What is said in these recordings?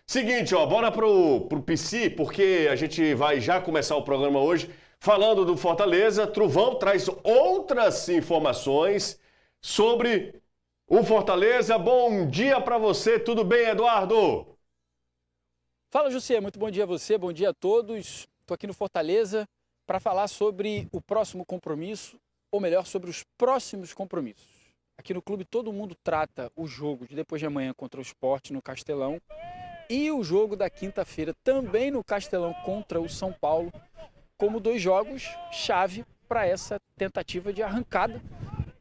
Seguinte, ó, bora pro PC, porque a gente vai já começar o programa hoje falando do Fortaleza. Truvão traz outras informações sobre o Fortaleza. Bom dia para você, tudo bem, Eduardo? Fala, José, muito bom dia a você, bom dia a todos. Estou aqui no Fortaleza para falar sobre o próximo compromisso, ou melhor, sobre os próximos compromissos. Aqui no clube todo mundo trata o jogo de depois de amanhã contra o Sport no Castelão e o jogo da quinta-feira também no Castelão contra o São Paulo como dois jogos chave para essa tentativa de arrancada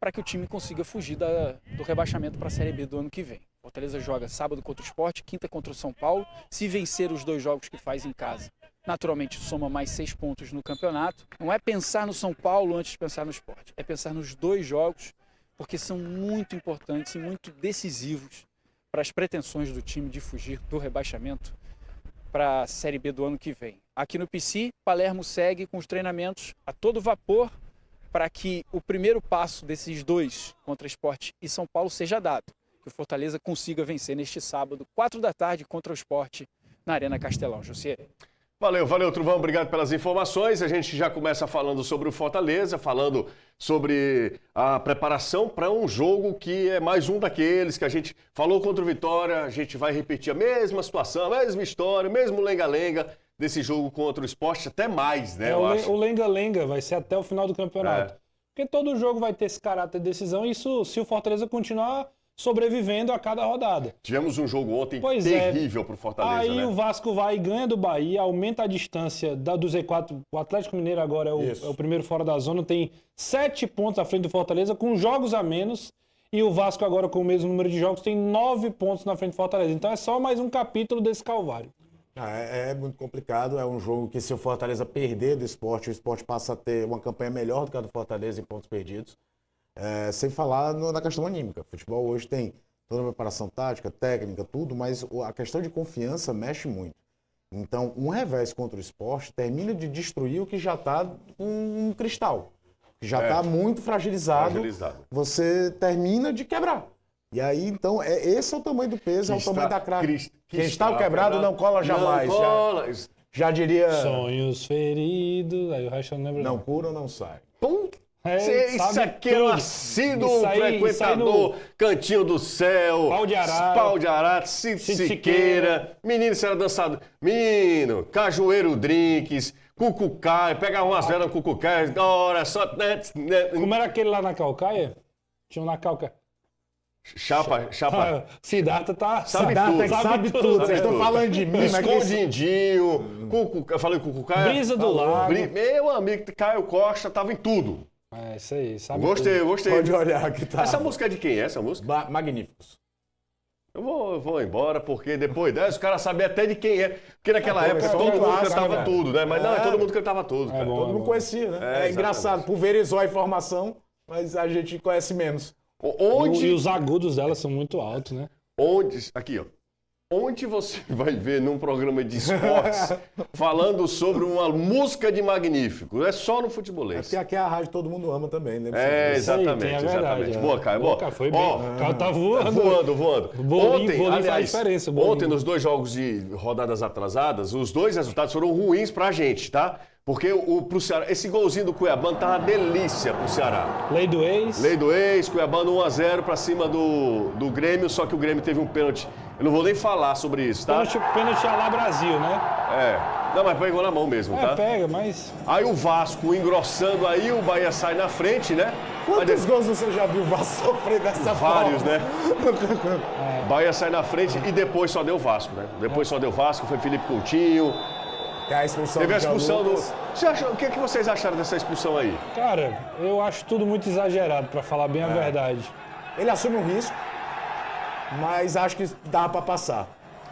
para que o time consiga fugir do rebaixamento para a Série B do ano que vem. Fortaleza joga sábado contra o Sport, quinta contra o São Paulo. Se vencer os dois jogos que faz em casa, naturalmente soma mais 6 pontos no campeonato. Não é pensar no São Paulo antes de pensar no Sport, é pensar nos dois jogos, porque são muito importantes e muito decisivos para as pretensões do time de fugir do rebaixamento para a Série B do ano que vem. Aqui no PC, Palermo segue com os treinamentos a todo vapor para que o primeiro passo desses dois contra Sport e São Paulo seja dado. Que o Fortaleza consiga vencer neste sábado, 4 da tarde, contra o Sport na Arena Castelão. José. Valeu, Truvão, obrigado pelas informações. A gente já começa falando sobre o Fortaleza, falando sobre a preparação para um jogo que é mais um daqueles que a gente falou contra o Vitória. A gente vai repetir a mesma situação, a mesma história, o mesmo lenga-lenga desse jogo contra o Sport, até mais, né? O lenga-lenga vai ser até o final do campeonato. Porque todo jogo vai ter esse caráter de decisão, e isso se o Fortaleza continuar sobrevivendo a cada rodada. Tivemos um jogo ontem terrível pro Fortaleza, aí né? O Vasco vai e ganha do Bahia, aumenta a distância do Z4. O Atlético Mineiro agora é o primeiro fora da zona, tem 7 pontos à frente do Fortaleza, com jogos a menos. E o Vasco agora, com o mesmo número de jogos, tem 9 pontos na frente do Fortaleza. Então é só mais um capítulo desse calvário. É muito complicado, é um jogo que se o Fortaleza perder do Sport, o Sport passa a ter uma campanha melhor do que a do Fortaleza em pontos perdidos. Sem falar na questão anímica. O futebol hoje tem toda a preparação tática, técnica, tudo, mas a questão de confiança mexe muito. Então, um revés contra o Sport termina de destruir o que já está um cristal. Que já está muito fragilizado. Você termina de quebrar. E aí, então, esse é o tamanho do peso, é o tamanho da craque. Cristal quebrado não cola jamais. Não cola. Já diria... Sonhos feridos, aí o resto eu não lembro. Não cura ou não sai. Pum! Isso aqui é um assíduo frequentador, Cantinho do Céu, Pau de Arara, Siqueira, menino, isso era dançado. Menino, Cajueiro Drinks, Cucucaia, pegava umas velas no Cucucaia, hora só... Como era aquele lá na Calcaia? Tinha um na Calcaia. Chapa. Siddhartha sabe tudo. Vocês estão falando de mim, Escondidinho, eu falei Cucucaia. Brisa do Lago. Meu amigo, Caio Costa, tava em tudo. É isso aí, sabe? Gostei. Pode olhar que tá. Essa música é de quem é essa música? Magníficos. Eu vou embora, porque depois dessa os caras sabiam até de quem é. Porque naquela época todo mundo cantava tudo, né? Mas não, todo mundo cantava tudo. Cara. Todo mundo conhecia, né? É engraçado, pulverizou a informação, mas a gente conhece menos. E os agudos dela são muito altos, né? Aqui, ó. Onde você vai ver num programa de esportes falando sobre uma música de Magnífico? É só no Futebolês. Porque aqui é a rádio todo mundo ama também, né? Exatamente. Boa, Caio. Boa, foi bem. O cara tá voando. Voando. Bolinho faz diferença. Ontem, nos dois jogos de rodadas atrasadas, os dois resultados foram ruins pra gente, tá? Porque pro Ceará, esse golzinho do Cuiabano tá uma delícia pro Ceará. Lei do ex, Cuiabano 1-0 pra cima do Grêmio, só que o Grêmio teve um pênalti. Eu não vou nem falar sobre isso, tá? Pênalti a lá Brasil, né? Não, mas pegou na mão mesmo, tá? Pega, mas... Aí o Vasco engrossando, aí o Bahia sai na frente, né? Quantos gols você já viu o Vasco sofrer dessa forma? Vários, né? Bahia sai na frente e depois só deu Vasco, né? Depois só deu Vasco, foi Felipe Coutinho... Teve a expulsão do... O que vocês acharam dessa expulsão aí? Cara, eu acho tudo muito exagerado, pra falar bem a verdade. Ele assume um risco, mas acho que dá pra passar.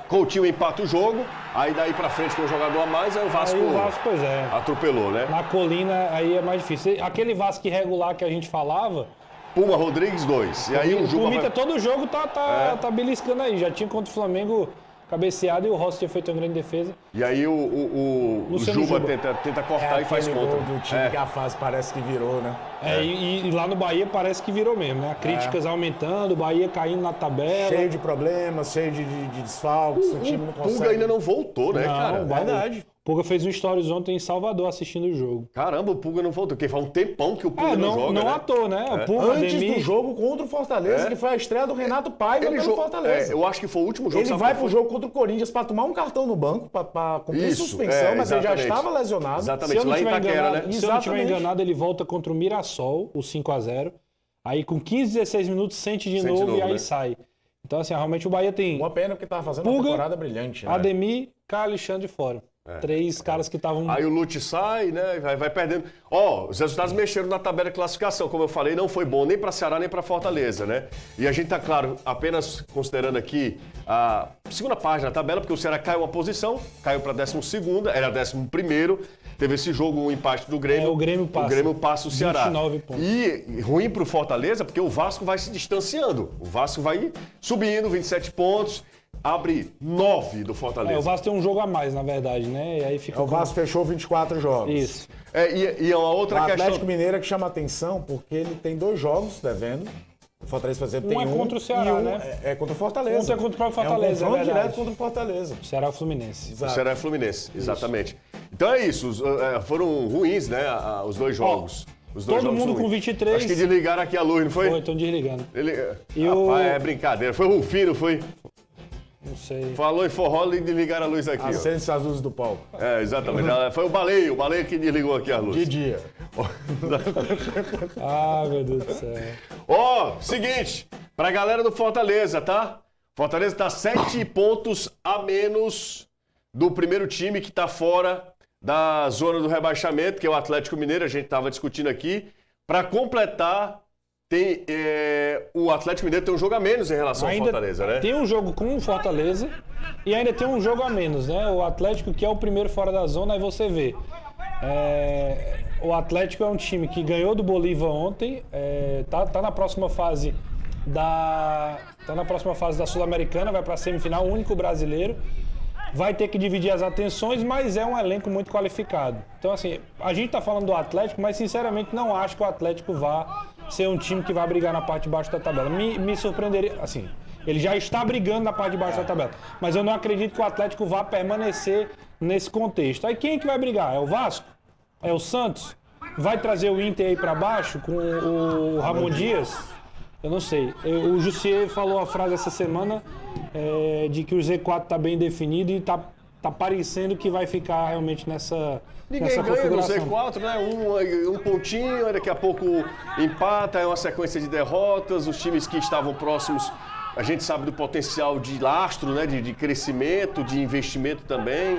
Coutinho empata o jogo, aí daí pra frente com o jogador a mais, aí o Vasco, pois é. Atropelou, né? Na colina, aí é mais difícil. Aquele Vasco irregular que a gente falava... Puma Rodrigues 2. E aí o Juba todo jogo tá beliscando aí. Já tinha contra o Flamengo... cabeceada e o Rossi tinha feito uma grande defesa. E aí o Juba tenta cortar e faz contra. Do time que a fase parece que virou, né? E lá no Bahia parece que virou mesmo, né? Críticas aumentando, o Bahia caindo na tabela. Cheio de problemas, cheio de desfalques, o time não consegue. O Puga ainda não voltou, né, cara? Não, verdade. O Puga fez um stories ontem em Salvador assistindo o jogo. Caramba, o Puga não voltou, porque faz um tempão que o Puga não joga, não né? à toa, né? O Puga, Antes do jogo contra o Fortaleza, que foi a estreia do Renato Paiva pelo Fortaleza. Eu acho que foi o último jogo. Ele vai pro jogo contra o Corinthians pra tomar um cartão no banco, pra cumprir suspensão, mas ele já estava lesionado. Exatamente, lá em Itaquera, né? Se eu não estiver enganado, ele volta contra o Mirassol, o 5-0. Aí com 15, 16 minutos sente de novo e aí sai. Então, assim, realmente o Bahia tem... Uma pena que tava fazendo uma temporada brilhante, né? Ademir, Caio Alexandre fora. 3 caras que estavam... Aí o Lute sai, né? Vai perdendo. Os resultados mexeram na tabela de classificação. Como eu falei, não foi bom nem para Ceará, nem para Fortaleza, né? E a gente tá, claro, apenas considerando aqui a segunda página da tabela, porque o Ceará caiu uma posição, caiu para 12ª, era 11º. Teve esse jogo, um empate do Grêmio. O Grêmio passa. O Grêmio passa o Ceará. 29 pontos. E ruim pro Fortaleza, porque o Vasco vai se distanciando. O Vasco vai subindo, 27 pontos. Abre 9 do Fortaleza. O Vasco tem um jogo a mais, na verdade, né? E aí fica o Vasco fechou 24 jogos. Isso. E uma outra questão... O Atlético Mineiro é que chama atenção, porque ele tem 2 jogos devendo. O Fortaleza, por exemplo, tem é contra o Ceará, né? É contra o Fortaleza. Outro é contra o próprio Fortaleza, é um confronto direto contra o Fortaleza. O Ceará é o Fluminense. Exato. O Ceará é Fluminense, exatamente. Então é isso, foram ruins, né, os 2 jogos. Os 2 todo jogos mundo ruins. Com 23. Acho que desligaram aqui a luz, não foi? Foi, estão desligando. Rapaz, é brincadeira. Foi o Rufino, foi? Não sei. Falou em forró e desligaram a luz aqui. Acende-se as luzes do palco. Exatamente. Foi o Baleio que desligou aqui a luz. De dia. Meu Deus do céu. Seguinte, pra galera do Fortaleza, tá? Fortaleza tá 7 pontos a menos do primeiro time que tá fora da zona do rebaixamento, que é o Atlético Mineiro, a gente tava discutindo aqui. Pra completar, o Atlético Mineiro tem um jogo a menos em relação ao Fortaleza, né? Tem um jogo com o Fortaleza e ainda tem um jogo a menos, né? O Atlético, que é o primeiro fora da zona, aí você vê. O Atlético é um time que ganhou do Bolívar ontem, tá na próxima fase da Sul-Americana, vai para a semifinal, o único brasileiro. Vai ter que dividir as atenções, mas é um elenco muito qualificado. Então, assim, a gente tá falando do Atlético, mas sinceramente não acho que o Atlético vá ser um time que vai brigar na parte de baixo da tabela. Me surpreenderia, assim, ele já está brigando na parte de baixo da tabela, mas eu não acredito que o Atlético vá permanecer nesse contexto. Aí quem é que vai brigar? É o Vasco? É o Santos? Vai trazer o Inter aí para baixo com o Ramon Dias? Eu não sei. O Jussier falou a frase essa semana de que o Z4 está bem definido e tá parecendo que vai ficar realmente nessa configuração. Ninguém ganha no Z4, né? Um pontinho, daqui a pouco empata, é uma sequência de derrotas. Os times que estavam próximos, a gente sabe do potencial de lastro, né? De crescimento, de investimento também.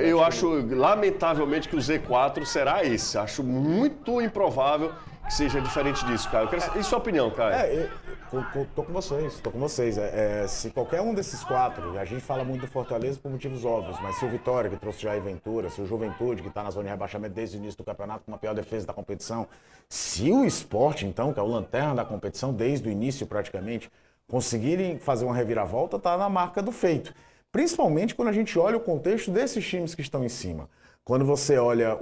Eu acho, lamentavelmente, que o Z4 será esse. Acho muito improvável que seja diferente disso, Caio. E sua opinião, Caio? Tô com vocês. Se qualquer um desses 4, a gente fala muito do Fortaleza por motivos óbvios, mas se o Vitória, que trouxe Jair Ventura, se o Juventude, que está na zona de rebaixamento desde o início do campeonato, com uma pior defesa da competição, se o Sport, então, que é o lanterna da competição desde o início praticamente, conseguirem fazer uma reviravolta, tá na marca do feito. Principalmente quando a gente olha o contexto desses times que estão em cima. Quando você olha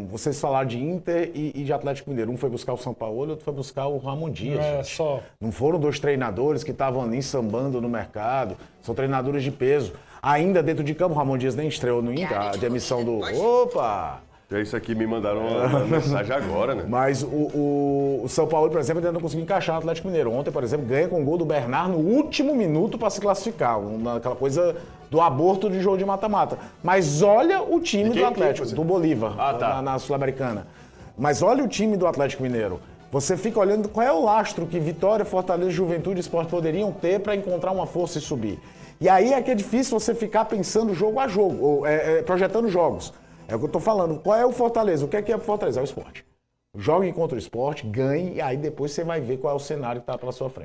vocês falaram de Inter e de Atlético Mineiro. Um foi buscar o São Paulo, outro foi buscar o Ramon Dias. Só. Não foram 2 treinadores que estavam ali sambando no mercado. São treinadores de peso. Ainda dentro de campo, o Ramon Dias nem estreou no Inter. A demissão do... Opa! É isso aqui, me mandaram uma mensagem agora, né? Mas o São Paulo, por exemplo, ainda não conseguiu encaixar no Atlético Mineiro. Ontem, por exemplo, ganha com o gol do Bernard no último minuto para se classificar. Aquela coisa do aborto de jogo de mata-mata. Mas olha o time do Atlético, do Bolívar, na Sul-Americana. Mas olha o time do Atlético Mineiro. Você fica olhando qual é o lastro que Vitória, Fortaleza, Juventude e Sport poderiam ter para encontrar uma força e subir. E aí é que é difícil você ficar pensando jogo a jogo, ou projetando jogos. É o que eu tô falando. Qual é o Fortaleza? O que é o Fortaleza? É o Sport. Jogue contra o Sport, ganhe, e aí depois você vai ver qual é o cenário que tá pela sua frente.